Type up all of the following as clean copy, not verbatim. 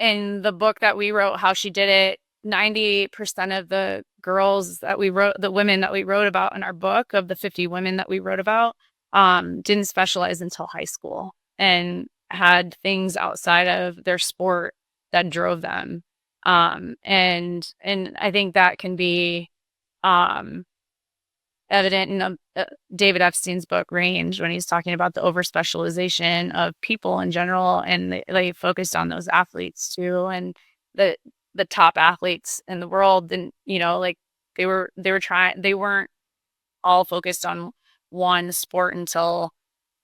in the book that we wrote, how she did it, 90% of the girls that we wrote, the women that we wrote about in our book, of the 50 women that we wrote about, didn't specialize until high school and had things outside of their sport that drove them. And I think that can be um, evident in David Epstein's book Range, when he's talking about the over specialization of people in general, and they focused on those athletes too, and the the top athletes in the world, and like they weren't all focused on one sport until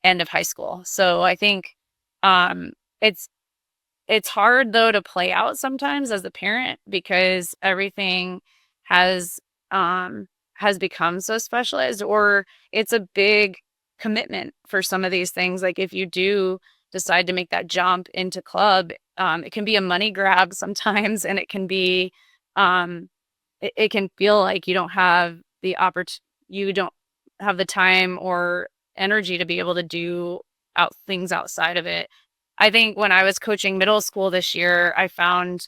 end of high school. So I think um, it's it's hard though to play out sometimes as a parent, because everything has has become so specialized, or it's a big commitment for some of these things. Like if you do decide to make that jump into club, it can be a money grab sometimes, and it can be it can feel like you don't have the you don't have the time or energy to be able to do out things outside of it. I think when I was coaching middle school this year, I found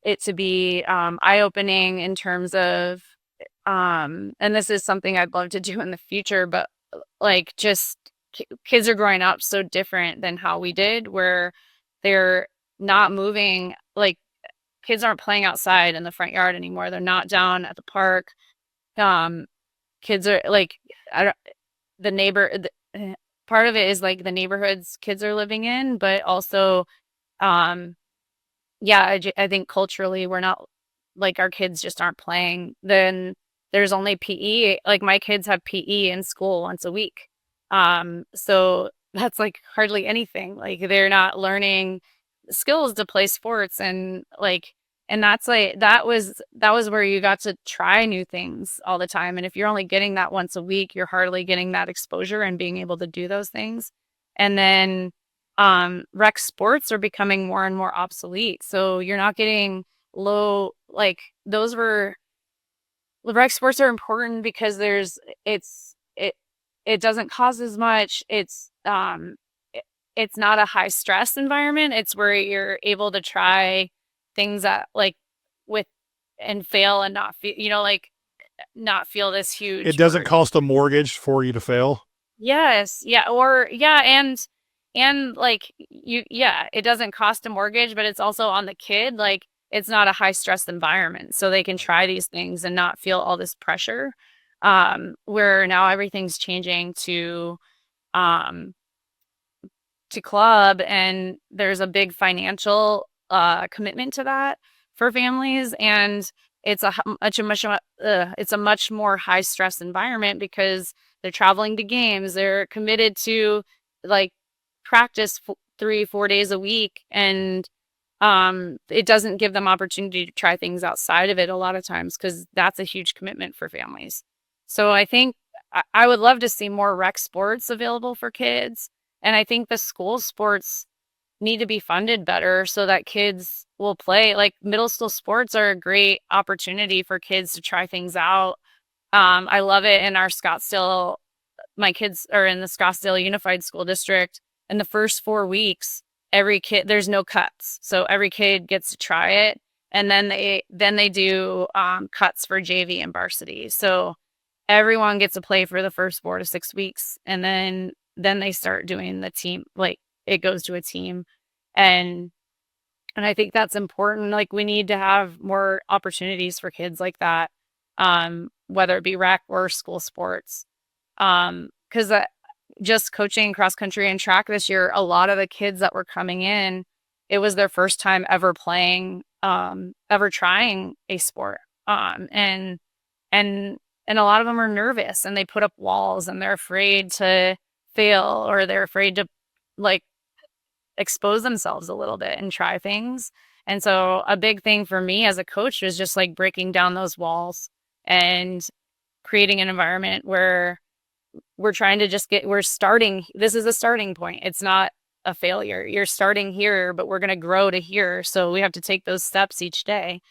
it to be eye-opening in terms of, and this is something I'd love to do in the future, but like just kids are growing up so different than how we did, where they're not moving, like kids aren't playing outside in the front yard anymore. They're not down at the park. Um, Kids are like, I don't, the neighbor, part of it is like the neighborhoods kids are living in, but also, um, yeah, I think culturally we're not, like our kids just aren't playing. Then there's only PE. Like my kids have PE in school once a week. So that's like hardly anything. Like they're not learning skills to play sports, and like, and that's like that was where you got to try new things all the time. And if you're only getting that once a week, you're hardly getting that exposure and being able to do those things. And then rec sports are becoming more and more obsolete. So you're not getting low, like those were rec sports are important because it doesn't cost as much. It's not a high stress environment. It's where you're able to try things that like with and fail and not feel, like not feel this It huge doesn't burden. cost a mortgage for you to fail. Yes, yeah, or yeah, and like yeah, it doesn't cost a mortgage, but it's also on the kid. Like it's not a high stress environment, so they can try these things and not feel all this pressure. Where now everything's changing um to club, and there's a big financial commitment to that for families, and it's it's a much more high stress environment because they're traveling to games, they're committed to like practice 3-4 days a week, and it doesn't give them opportunity to try things outside of it a lot of times, because that's a huge commitment for families. So I think I would love to see more rec sports available for kids, and I think the school sports need to be funded better so that kids will play. Like middle school sports are a great opportunity for kids to try things out. I love it in our Scottsdale. My kids are in the Scottsdale Unified School District. In the first 4 weeks, every kid, there's no cuts, so every kid gets to try it, and then they do cuts for JV and varsity. So everyone gets to play for the first 4 to 6 weeks, and then they start doing the team, like it goes to a team. And and I think that's important. Like we need to have more opportunities for kids like that, whether it be rec or school sports. Because just coaching cross country and track this year, a lot of the kids that were coming in, it was their first time ever playing, ever trying a sport. And and and a lot of them are nervous, and they put up walls, and they're afraid to fail, or they're afraid to like expose themselves a little bit and try things. And so a big thing for me as a coach was just like breaking down those walls and creating an environment where we're trying to just we're starting, this is a starting point. It's not a failure. You're starting here, but we're going to grow to here. So we have to take those steps each day.